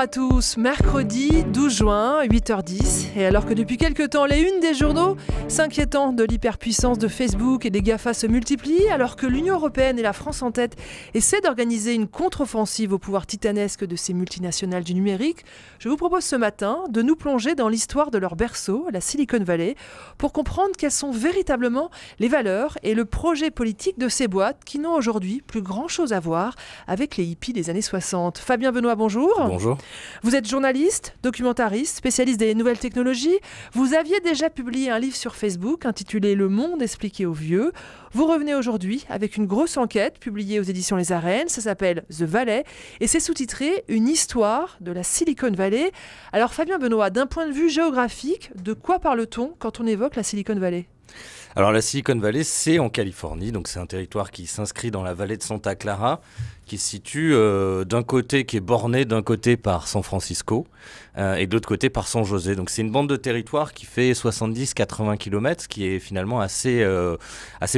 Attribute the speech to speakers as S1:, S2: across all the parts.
S1: à tous, mercredi 12 juin, 8h10. Et alors que depuis quelques temps, les unes des journaux s'inquiétant de l'hyperpuissance de Facebook et des GAFA se multiplient, alors que l'Union européenne et la France en tête essaient d'organiser une contre-offensive au pouvoir titanesque de ces multinationales du numérique, je vous propose ce matin de nous plonger dans l'histoire de leur berceau, la Silicon Valley, pour comprendre quelles sont véritablement les valeurs et le projet politique de ces boîtes qui n'ont aujourd'hui plus grand-chose à voir avec les hippies des années 60. Fabien Benoît, bonjour.
S2: Bonjour.
S1: Vous êtes journaliste, documentariste, spécialiste des nouvelles technologies. Vous aviez déjà publié un livre sur Facebook intitulé « Le monde expliqué aux vieux ». Vous revenez aujourd'hui avec une grosse enquête publiée aux éditions Les Arènes. Ça s'appelle The Valley et c'est sous-titré « Une histoire de la Silicon Valley ». Alors Fabien Benoît, d'un point de vue géographique, de quoi parle-t-on quand on évoque la Silicon Valley ?
S2: Alors la Silicon Valley, c'est en Californie, donc c'est un territoire qui s'inscrit dans la vallée de Santa Clara, qui se situe d'un côté, qui est borné d'un côté par San Francisco et de l'autre côté par San José. Donc c'est une bande de territoire qui fait 70-80 km, qui est finalement assez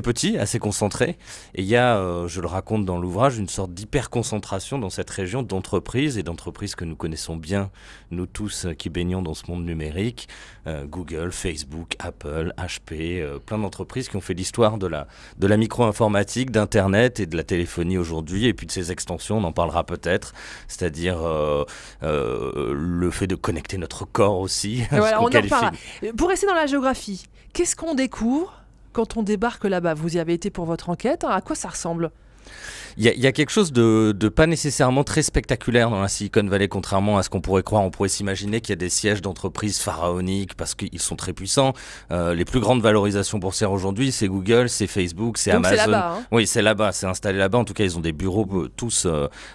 S2: petit, assez concentré. Et il y a, je le raconte dans l'ouvrage, une sorte d'hyper-concentration dans cette région d'entreprises et d'entreprises que nous connaissons bien, nous tous qui baignons dans ce monde numérique. Google, Facebook, Apple, HP, plein d'entreprises qui ont fait l'histoire de la micro-informatique, d'Internet et de la téléphonie aujourd'hui, et puis de ces extensions, on en parlera peut-être, c'est-à-dire le fait de connecter notre corps aussi.
S1: Voilà, on en reparlera. Pour rester dans la géographie, qu'est-ce qu'on découvre quand on débarque là-bas ? Vous y avez été pour votre enquête, à quoi ça ressemble ?
S2: Il y a quelque chose de pas nécessairement très spectaculaire dans la Silicon Valley, contrairement à ce qu'on pourrait croire. On pourrait s'imaginer qu'il y a des sièges d'entreprises pharaoniques parce qu'ils sont très puissants. Les plus grandes valorisations boursières aujourd'hui, c'est Google, c'est Facebook, c'est Amazon.
S1: C'est là-bas, hein.
S2: Oui, c'est là-bas, c'est installé là-bas. En tout cas, ils ont des bureaux tous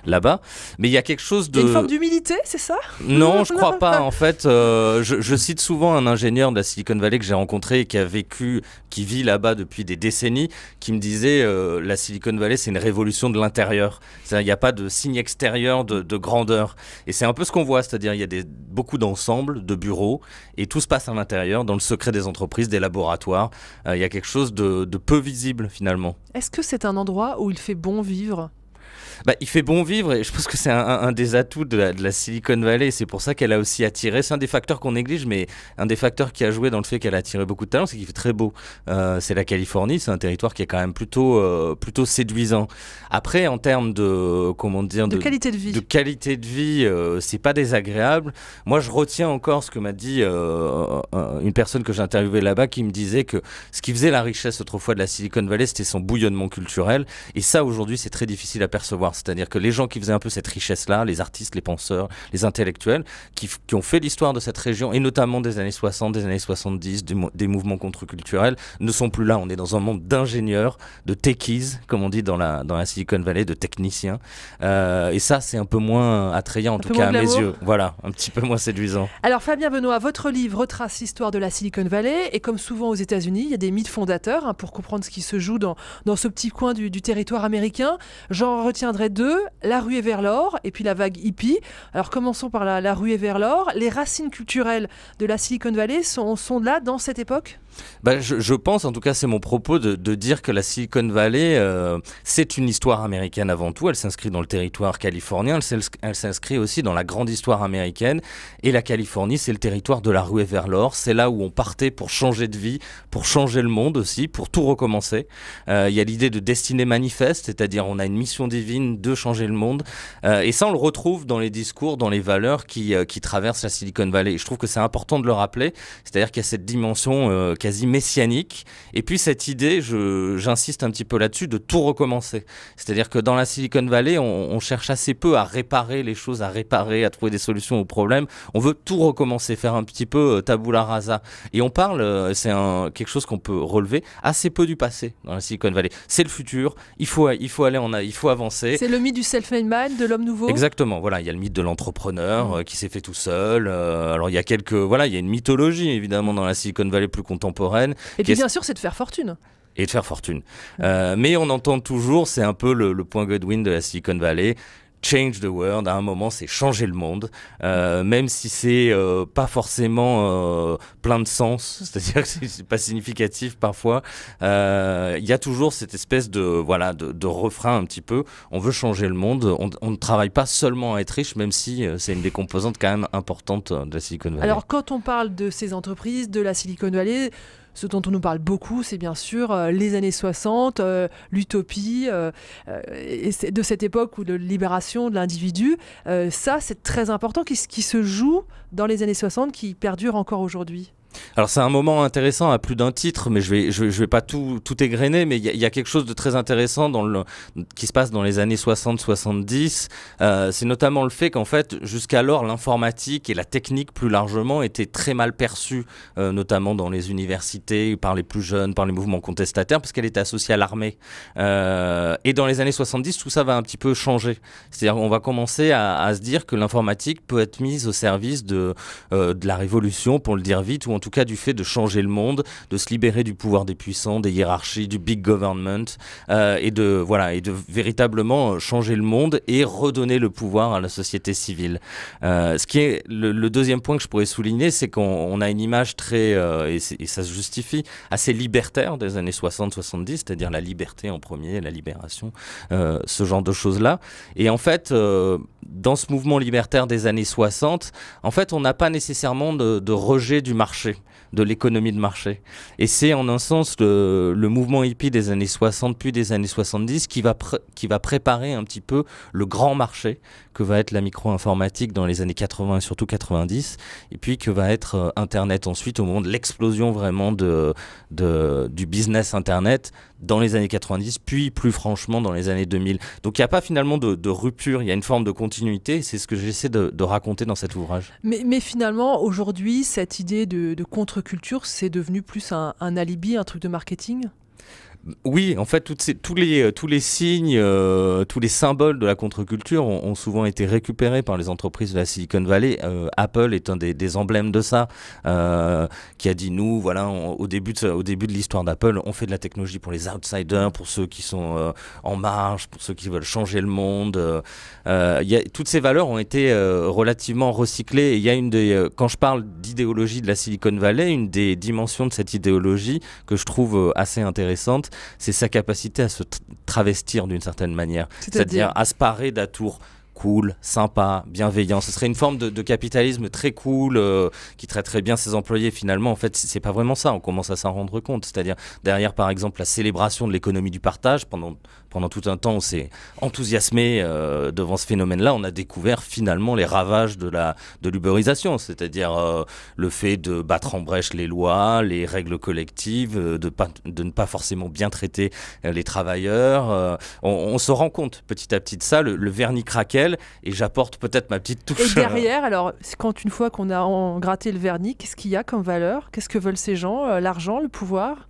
S2: là-bas. Mais il y a quelque chose de...
S1: Une forme d'humilité, c'est ça ?
S2: Non, je crois pas. En fait, je cite souvent un ingénieur de la Silicon Valley que j'ai rencontré et qui vit là-bas depuis des décennies, qui me disait la Silicon Valley, c'est une révolution de l'intérieur. Il n'y a pas de signe extérieur de grandeur. Et c'est un peu ce qu'on voit, c'est-à-dire il y a beaucoup d'ensembles, de bureaux, et tout se passe à l'intérieur, dans le secret des entreprises, des laboratoires. Il y a quelque chose de peu visible finalement.
S1: Est-ce que c'est un endroit où il fait bon vivre ?
S2: Il fait bon vivre et je pense que c'est un des atouts de la Silicon Valley. C'est pour ça qu'elle a aussi attiré. C'est un des facteurs qu'on néglige, mais un des facteurs qui a joué dans le fait qu'elle a attiré beaucoup de talents, c'est qu'il fait très beau. C'est la Californie, c'est un territoire qui est quand même plutôt séduisant. Après, en termes de
S1: qualité de vie,
S2: c'est pas désagréable. Moi, je retiens encore ce que m'a dit une personne que j'ai interviewée là-bas, qui me disait que ce qui faisait la richesse autrefois de la Silicon Valley, c'était son bouillonnement culturel. Et ça, aujourd'hui, c'est très difficile à percevoir. C'est-à-dire que les gens qui faisaient un peu cette richesse-là, les artistes, les penseurs, les intellectuels, qui ont fait l'histoire de cette région, et notamment des années 60, des années 70, des mouvements contre-culturels, ne sont plus là. On est dans un monde d'ingénieurs, de techies, comme on dit dans la Silicon Valley, de techniciens. Et ça, c'est un peu moins attrayant, en tout cas à mes yeux. Voilà, un petit peu moins séduisant.
S1: Alors Fabien Benoît, votre livre retrace l'histoire de la Silicon Valley, et comme souvent aux États-Unis, il y a des mythes fondateurs pour comprendre ce qui se joue dans ce petit coin du territoire américain. J'en retiendrai deux, la ruée vers l'or et puis la vague hippie. Alors commençons par la ruée vers l'or. Les racines culturelles de la Silicon Valley sont là dans cette époque ?
S2: Je pense, en tout cas c'est mon propos, de dire que la Silicon Valley, c'est une histoire américaine avant tout. Elle s'inscrit dans le territoire californien, elle s'inscrit aussi dans la grande histoire américaine. Et la Californie, c'est le territoire de la ruée vers l'or. C'est là où on partait pour changer de vie, pour changer le monde aussi, pour tout recommencer. Il y a l'idée de destinée manifeste, c'est-à-dire on a une mission divine de changer le monde. Et ça, on le retrouve dans les discours, dans les valeurs qui traversent la Silicon Valley. Et je trouve que c'est important de le rappeler, c'est-à-dire qu'il y a cette dimension quasi messianique. Et puis cette idée, j'insiste un petit peu là-dessus, de tout recommencer. C'est-à-dire que dans la Silicon Valley, on cherche assez peu à réparer les choses, à trouver des solutions aux problèmes. On veut tout recommencer, faire un petit peu tabula rasa. Et on parle, c'est quelque chose qu'on peut relever, assez peu du passé dans la Silicon Valley. C'est le futur, il faut avancer.
S1: C'est le mythe du self-made man, de l'homme nouveau.
S2: Exactement, voilà, il y a le mythe de l'entrepreneur qui s'est fait tout seul. Alors il y a une mythologie évidemment dans la Silicon Valley plus contemporaine.
S1: Et puis bien sûr, c'est de faire fortune.
S2: Mais on entend toujours, c'est un peu le point Godwin de la Silicon Valley, change the world, à un moment c'est changer le monde, même si c'est pas forcément plein de sens, c'est-à-dire que c'est pas significatif parfois, il y a toujours cette espèce de refrain un petit peu, on veut changer le monde, on ne travaille pas seulement à être riche, même si c'est une des composantes quand même importantes de la Silicon Valley.
S1: Alors quand on parle de ces entreprises, de la Silicon Valley, ce dont on nous parle beaucoup, c'est bien sûr les années 60, l'utopie, et c'est de cette époque où de libération de l'individu. Ça, c'est très important. Qu'est-ce qui se joue dans les années 60 qui perdure encore aujourd'hui ?
S2: Alors c'est un moment intéressant à plus d'un titre, mais je vais pas tout égrener, mais il y a quelque chose de très intéressant qui se passe dans les années 60-70. C'est notamment le fait qu'en fait, jusqu'alors, l'informatique et la technique plus largement étaient très mal perçues, notamment dans les universités, par les plus jeunes, par les mouvements contestataires, parce qu'elle était associée à l'armée. Et dans les années 70, tout ça va un petit peu changer. C'est-à-dire qu'on va commencer à se dire que l'informatique peut être mise au service de la révolution, pour le dire vite, ou en tout cas du fait de changer le monde, de se libérer du pouvoir des puissants, des hiérarchies, du big government, et de véritablement changer le monde et redonner le pouvoir à la société civile. Ce qui est le deuxième point que je pourrais souligner, c'est qu'on a une image très, et ça se justifie, assez libertaire des années 60-70, c'est-à-dire la liberté en premier, la libération, ce genre de choses-là. Et en fait, dans ce mouvement libertaire des années 60, en fait, on n'a pas nécessairement de rejet du marché, de l'économie de marché. Et c'est en un sens le mouvement hippie des années 60 puis des années 70 qui va préparer un petit peu le grand marché que va être la micro-informatique dans les années 80 et surtout 90, et puis que va être Internet ensuite au moment de l'explosion vraiment du business Internet dans les années 90, puis plus franchement dans les années 2000. Donc il n'y a pas finalement de rupture, il y a une forme de continuité, c'est ce que j'essaie de raconter dans cet ouvrage.
S1: Mais finalement, aujourd'hui, cette idée de contre-culture, c'est devenu plus un alibi, un truc de marketing ?
S2: Oui, en fait, tous les signes, tous les symboles de la contre-culture ont souvent été récupérés par les entreprises de la Silicon Valley. Apple est un des emblèmes de ça, qui a dit nous, voilà, au début de l'histoire d'Apple, on fait de la technologie pour les outsiders, pour ceux qui sont en marge, pour ceux qui veulent changer le monde. Toutes ces valeurs ont été relativement recyclées. Et il y a quand je parle d'idéologie de la Silicon Valley, une des dimensions de cette idéologie que je trouve assez intéressante, c'est sa capacité à se travestir d'une certaine manière, c'est-à-dire à se parer d'atours cool, sympa, bienveillant. Ce serait une forme de capitalisme très cool qui traiterait bien ses employés. Finalement, en fait, c'est pas vraiment ça. On commence à s'en rendre compte. C'est-à-dire derrière, par exemple, la célébration de l'économie du partage. Pendant tout un temps, on s'est enthousiasmé devant ce phénomène-là. On a découvert finalement les ravages de l'ubérisation, c'est-à-dire le fait de battre en brèche les lois, les règles collectives, de ne pas forcément bien traiter les travailleurs. On se rend compte petit à petit de ça. Le vernis craquait. Et j'apporte peut-être ma petite touche.
S1: Et derrière, alors, une fois qu'on a gratté le vernis, qu'est-ce qu'il y a comme valeur ? Qu'est-ce que veulent ces gens ? L'argent, le pouvoir ?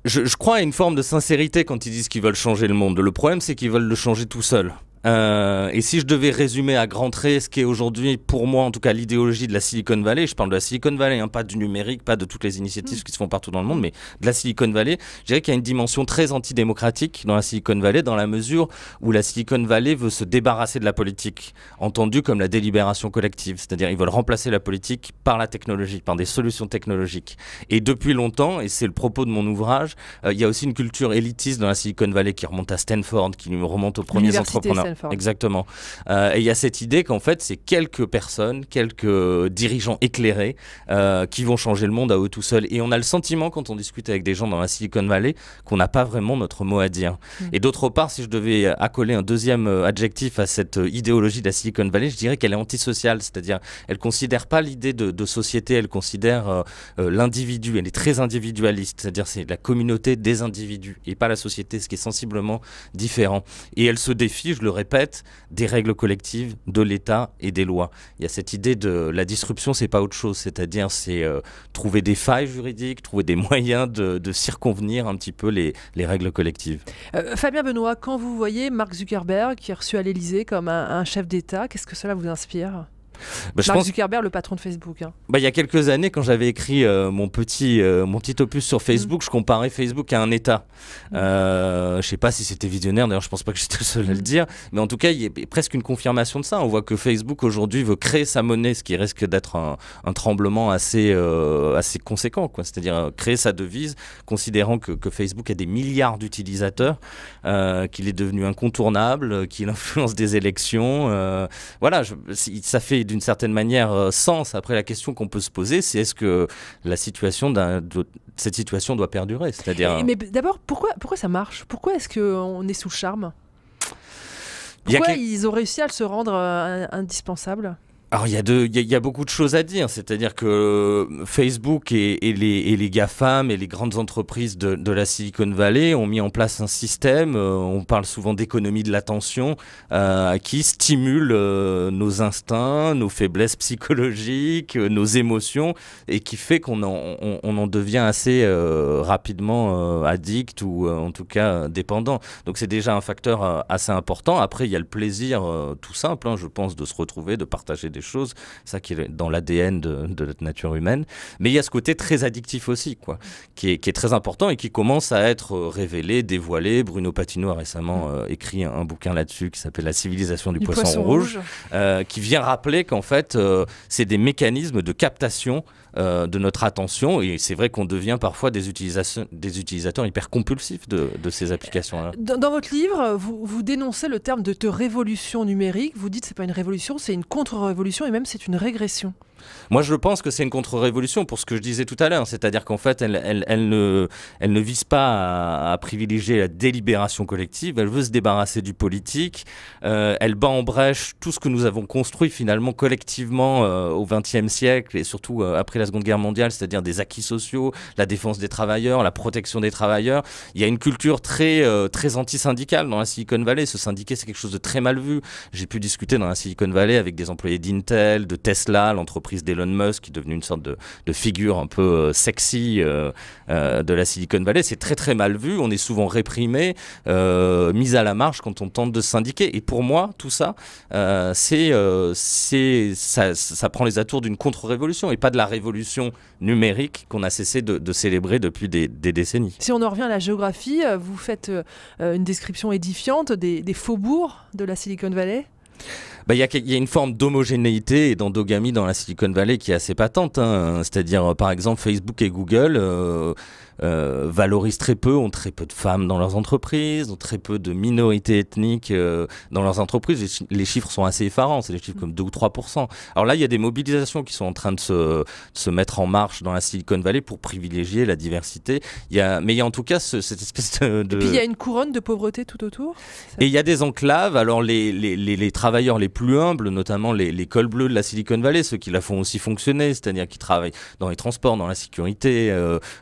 S2: Je crois à une forme de sincérité quand ils disent qu'ils veulent changer le monde. Le problème, c'est qu'ils veulent le changer tout seuls. Et si je devais résumer à grands traits ce qui est aujourd'hui, pour moi en tout cas, l'idéologie de la Silicon Valley, je parle de la Silicon Valley, hein, pas du numérique, pas de toutes les initiatives qui se font partout dans le monde, mais de la Silicon Valley, je dirais qu'il y a une dimension très antidémocratique dans la Silicon Valley, dans la mesure où la Silicon Valley veut se débarrasser de la politique, entendue comme la délibération collective, c'est-à-dire ils veulent remplacer la politique par la technologie, par des solutions technologiques. Et depuis longtemps, et c'est le propos de mon ouvrage, il y a aussi une culture élitiste dans la Silicon Valley qui remonte à Stanford, qui remonte aux premiers entrepreneurs. Exactement. Et il y a cette idée qu'en fait, c'est quelques personnes, quelques dirigeants éclairés qui vont changer le monde à eux tout seuls. Et on a le sentiment, quand on discute avec des gens dans la Silicon Valley, qu'on n'a pas vraiment notre mot à dire. Et d'autre part, si je devais accoler un deuxième adjectif à cette idéologie de la Silicon Valley, je dirais qu'elle est antisociale. C'est-à-dire, elle ne considère pas l'idée de société, elle considère l'individu. Elle est très individualiste. C'est-à-dire, c'est la communauté des individus et pas la société, ce qui est sensiblement différent. Et elle se défie, je le répète, des règles collectives, de l'État et des lois. Il y a cette idée de la disruption, c'est pas autre chose, c'est-à-dire c'est trouver des failles juridiques, trouver des moyens de circonvenir un petit peu les règles collectives.
S1: Fabien Benoît, quand vous voyez Mark Zuckerberg qui est reçu à l'Élysée comme un chef d'État, qu'est-ce que cela vous inspire ? Mark Zuckerberg, le patron de Facebook. Hein.
S2: Il y a quelques années, quand j'avais écrit mon petit opus sur Facebook, je comparais Facebook à un État. Je ne sais pas si c'était visionnaire, d'ailleurs je ne pense pas que j'étais le seul à le dire, mais en tout cas, il y a presque une confirmation de ça. On voit que Facebook aujourd'hui veut créer sa monnaie, ce qui risque d'être un tremblement assez conséquent, quoi. C'est-à-dire créer sa devise, considérant que Facebook a des milliards d'utilisateurs, qu'il est devenu incontournable, qu'il influence des élections. Voilà, ça fait d'une certaine manière sens. Après, la question qu'on peut se poser, c'est est-ce que cette situation doit perdurer? C'est-à-dire...
S1: Mais d'abord, pourquoi ça marche? Pourquoi est-ce qu'on est sous le charme? Pourquoi ils ont réussi à se rendre indispensable?
S2: Alors il y a beaucoup de choses à dire, c'est-à-dire que Facebook et les GAFAM et les grandes entreprises de la Silicon Valley ont mis en place un système, on parle souvent d'économie de l'attention, qui stimule nos instincts, nos faiblesses psychologiques, nos émotions, et qui fait qu'on en devient assez rapidement addict ou en tout cas dépendant. Donc c'est déjà un facteur assez important. Après il y a le plaisir tout simple, hein, je pense, de se retrouver, de partager des choses, ça qui est dans l'ADN de notre nature humaine, mais il y a ce côté très addictif aussi, quoi, qui est très important et qui commence à être révélé, dévoilé. Bruno Patino a récemment écrit un bouquin là-dessus qui s'appelle La civilisation du poisson rouge, qui vient rappeler qu'en fait c'est des mécanismes de captation de notre attention, et c'est vrai qu'on devient parfois des utilisateurs hyper compulsifs de ces applications-là.
S1: Dans votre livre, vous dénoncez le terme de révolution numérique. Vous dites que ce n'est pas une révolution, c'est une contre-révolution, et même c'est une régression.
S2: Moi, je pense que c'est une contre-révolution pour ce que je disais tout à l'heure, c'est-à-dire qu'en fait, elle ne vise pas à privilégier la délibération collective, elle veut se débarrasser du politique, elle bat en brèche tout ce que nous avons construit finalement collectivement au XXe siècle et surtout après la Seconde Guerre mondiale, c'est-à-dire des acquis sociaux, la défense des travailleurs, la protection des travailleurs. Il y a une culture très anti-syndicale dans la Silicon Valley. Se syndiquer, c'est quelque chose de très mal vu. J'ai pu discuter dans la Silicon Valley avec des employés d'Intel, de Tesla, l'entreprise d'Elon Musk, qui est devenu une sorte de figure un peu sexy de la Silicon Valley. C'est très très mal vu, on est souvent réprimé, mis à la marge quand on tente de se syndiquer. Et pour moi, tout ça, ça prend les atours d'une contre-révolution et pas de la révolution numérique qu'on a cessé de célébrer depuis des décennies.
S1: Si on en revient à la géographie, vous faites une description édifiante des faubourgs de la Silicon Valley.
S2: Il y a une forme d'homogénéité et d'endogamie dans la Silicon Valley qui est assez patente, hein. C'est-à-dire, par exemple, Facebook et Google valorisent très peu, ont très peu de femmes dans leurs entreprises, ont très peu de minorités ethniques dans leurs entreprises. Les chiffres sont assez effarants, c'est des chiffres comme 2 ou 3%. Alors là, il y a des mobilisations qui sont en train de se mettre en marche dans la Silicon Valley pour privilégier la diversité. Mais il y a en tout cas cette espèce de...
S1: Et puis il y a une couronne de pauvreté tout autour.
S2: Et il y a des enclaves. Alors les travailleurs les plus humbles, notamment les cols bleus de la Silicon Valley, ceux qui la font aussi fonctionner, c'est-à-dire qui travaillent dans les transports, dans la sécurité,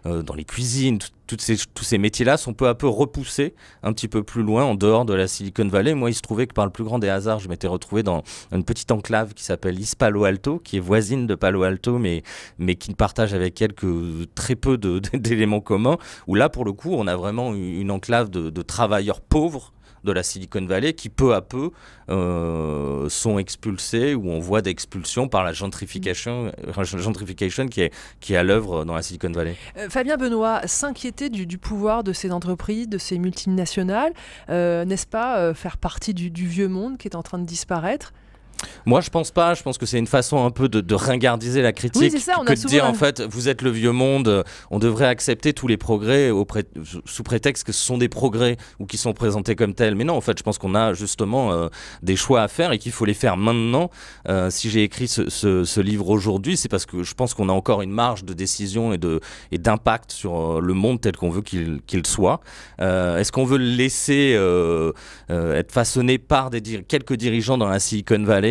S2: dans les cuisines, tous ces métiers-là sont peu à peu repoussés un petit peu plus loin, en dehors de la Silicon Valley. Moi, il se trouvait que par le plus grand des hasards, je m'étais retrouvé dans une petite enclave qui s'appelle East Palo Alto, qui est voisine de Palo Alto, mais qui ne partage avec elle que très peu d'éléments communs, où là, pour le coup, on a vraiment une enclave de travailleurs pauvres de la Silicon Valley qui peu à peu sont expulsés, ou on voit d'expulsion par la gentrification qui est à l'œuvre dans la Silicon Valley.
S1: Fabien Benoît, s'inquiéter du pouvoir de ces entreprises, de ces multinationales, n'est-ce pas faire partie du vieux monde qui est en train de disparaître ?
S2: Moi, je pense pas. Je pense que c'est une façon un peu de ringardiser la critique, oui, c'est ça, que de dire en fait, vous êtes le vieux monde, on devrait accepter tous les progrès sous prétexte que ce sont des progrès ou qui sont présentés comme tels. Mais non, en fait, je pense qu'on a justement des choix à faire et qu'il faut les faire maintenant. Si j'ai écrit ce livre aujourd'hui, c'est parce que je pense qu'on a encore une marge de décision et d'impact sur le monde tel qu'on veut qu'il soit. Est-ce qu'on veut le laisser être façonné par quelques dirigeants dans la Silicon Valley,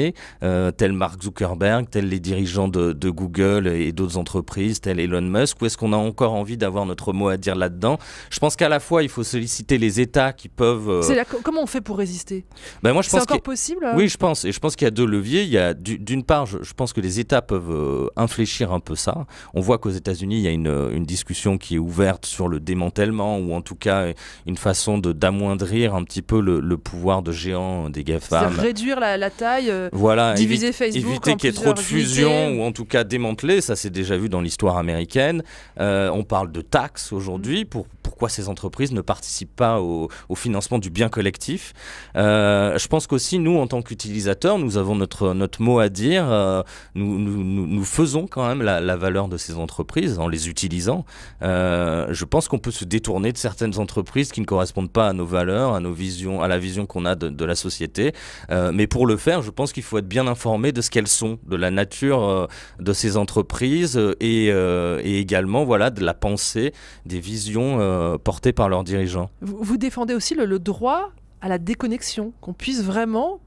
S2: tel Mark Zuckerberg, tel les dirigeants de Google et d'autres entreprises, tel Elon Musk, ou est-ce qu'on a encore envie d'avoir notre mot à dire là-dedans? Je pense qu'à la fois, il faut solliciter les États qui peuvent...
S1: Comment on fait pour résister?
S2: Moi,
S1: c'est encore possible?
S2: Oui, je pense. Et je pense qu'il y a deux leviers. Il y a d'une part, je pense que les États peuvent infléchir un peu ça. On voit qu'aux États-Unis, il y a une discussion qui est ouverte sur le démantèlement, ou en tout cas une façon d'amoindrir un petit peu le pouvoir de géant des GAFAM.
S1: C'est réduire la taille diviser Facebook
S2: éviter qu'il y ait trop de fusion ou en tout cas démanteler, ça c'est déjà vu dans l'histoire américaine. On parle de taxes aujourd'hui, pourquoi ces entreprises ne participent pas au financement du bien collectif. Je pense qu'aussi nous en tant qu'utilisateurs, nous avons notre mot à dire, nous faisons quand même la valeur de ces entreprises en les utilisant. Je pense qu'on peut se détourner de certaines entreprises qui ne correspondent pas à nos valeurs, à nos visions, à la vision qu'on a de la société. Mais pour le faire, je pense qu'il faut être bien informé de ce qu'elles sont, de la nature de ces entreprises et également voilà, de la pensée, des visions portées par leurs dirigeants.
S1: Vous défendez aussi le droit à la déconnexion, qu'on puisse vraiment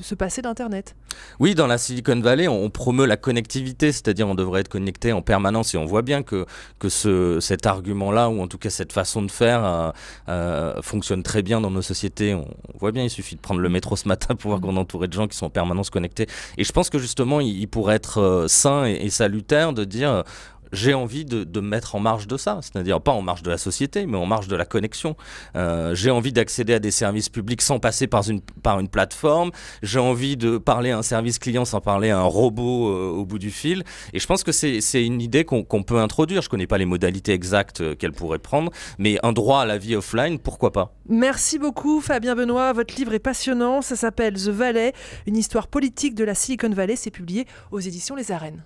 S1: se passer d'Internet.
S2: Oui, dans la Silicon Valley, on promeut la connectivité, c'est-à-dire on devrait être connecté en permanence et on voit bien que cet argument-là, ou en tout cas cette façon de faire, fonctionne très bien dans nos sociétés. On voit bien, il suffit de prendre le métro ce matin pour voir qu'on est entouré de gens qui sont en permanence connectés. Et je pense que justement, il pourrait être sain et salutaire de dire... j'ai envie de me mettre en marge de ça, c'est-à-dire pas en marge de la société, mais en marge de la connexion. J'ai envie d'accéder à des services publics sans passer par une plateforme. J'ai envie de parler à un service client sans parler à un robot au bout du fil. Et je pense que c'est une idée qu'on peut introduire. Je connais pas les modalités exactes qu'elle pourrait prendre, mais un droit à la vie offline, pourquoi pas?
S1: Merci beaucoup Fabien Benoît. Votre livre est passionnant. Ça s'appelle The Valley, une histoire politique de la Silicon Valley. C'est publié aux éditions Les Arènes.